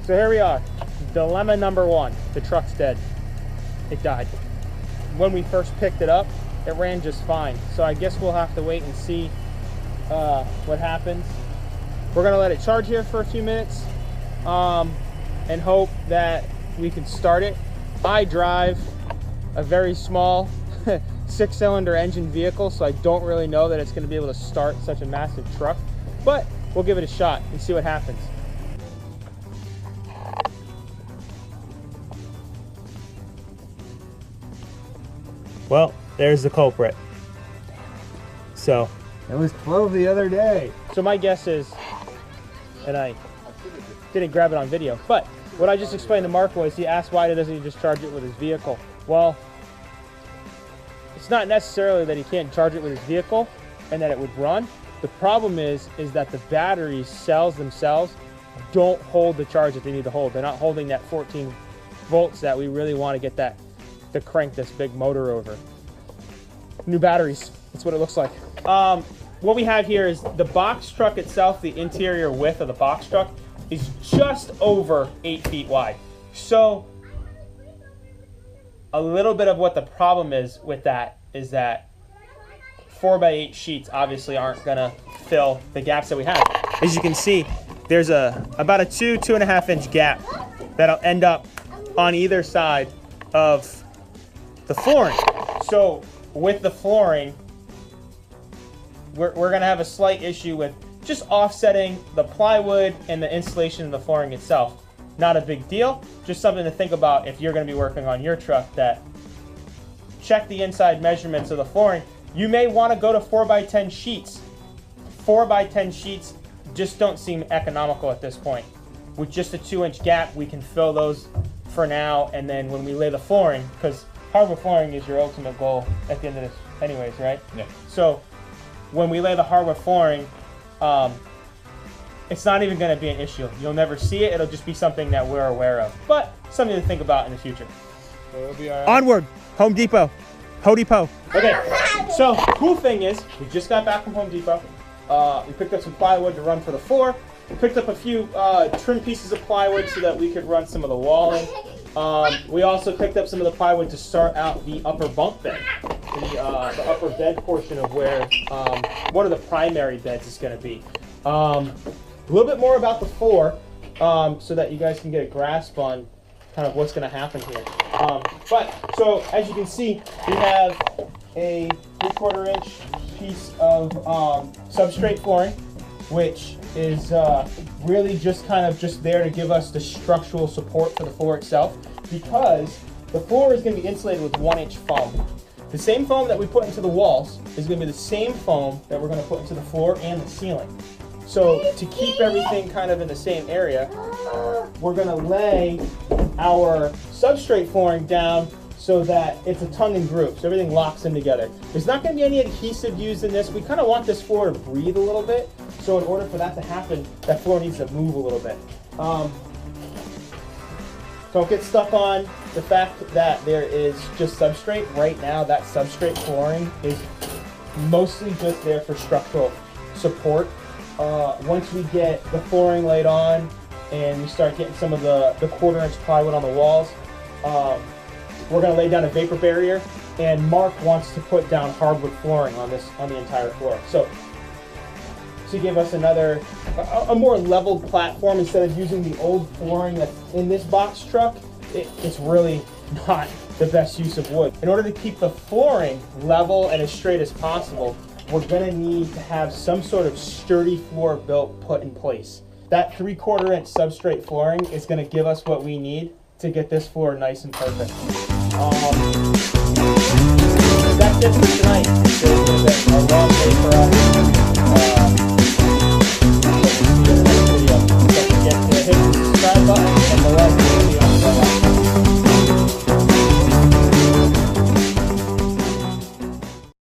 So here we are. Dilemma number one. The truck's dead. It died. When we first picked it up, it ran just fine. So I guess we'll have to wait and see what happens. We're gonna let it charge here for a few minutes and hope that we can start it. I drive a very small 6-cylinder engine vehicle, so I don't really know that it's gonna be able to start such a massive truck, but we'll give it a shot and see what happens. Well, there's the culprit. So it was 12 the other day. So my guess is, and I didn't grab it on video, but what I just explained to Mark was, he asked why doesn't he just charge it with his vehicle? Well, it's not necessarily that he can't charge it with his vehicle and that it would run. The problem is that the battery cells themselves don't hold the charge that they need to hold. They're not holding that 14 volts that we really want to get that to crank this big motor over. New batteries, that's what it looks like. What we have here is the box truck itself. The interior width of the box truck is just over 8 feet wide. So a little bit of what the problem is with that is that 4x8 sheets obviously aren't gonna fill the gaps that we have. As you can see, there's about a 2.5 inch gap that'll end up on either side of the flooring. So with the flooring, we're gonna have a slight issue with just offsetting the plywood and the insulation of the flooring itself. Not a big deal, just something to think about if you're gonna be working on your truck, that check the inside measurements of the flooring. You may wanna go to 4x10 sheets. 4x10 sheets just don't seem economical at this point. With just a 2-inch gap, we can fill those for now, and then when we lay the flooring, because hardwood flooring is your ultimate goal at the end of this anyways, right? Yeah. So when we lay the hardwood flooring, it's not even going to be an issue. You'll never see it. It'll just be something that we're aware of, but something to think about in the future. So it'll be all right. Onward, Home Depot. Home Depot. Okay, so cool thing is, we just got back from Home Depot. We picked up some plywood to run for the floor. We picked up a few trim pieces of plywood so that we could run some of the walling. We also picked up some of the plywood to start out the upper bunk bed, the upper bed portion of where one of the primary beds is going to be. A little bit more about the floor so that you guys can get a grasp on kind of what's going to happen here. So as you can see, we have a 3/4 inch piece of substrate flooring, which is really just kind of just there to give us the structural support for the floor itself, because the floor is going to be insulated with 1-inch foam. The same foam that we put into the walls is going to be the same foam that we're going to put into the floor and the ceiling. So to keep everything kind of in the same area, we're going to lay our substrate flooring down so that it's a tongue and groove, so everything locks in together. There's not going to be any adhesive used in this. We kind of want this floor to breathe a little bit, so in order for that to happen, that floor needs to move a little bit. Don't get stuck on the fact that there is just substrate. Right now, that substrate flooring is mostly just there for structural support. Once we get the flooring laid on and we start getting some of the 1/4 inch plywood on the walls, we're going to lay down a vapor barrier, and Mark wants to put down hardwood flooring on the entire floor. So to give us a more leveled platform, instead of using the old flooring that's in this box truck, it's really not the best use of wood. In order to keep the flooring level and as straight as possible, we're going to need to have some sort of sturdy floor put in place. That 3/4 inch substrate flooring is going to give us what we need to get this floor nice and perfect. That's it for tonight. It's been a long day for us.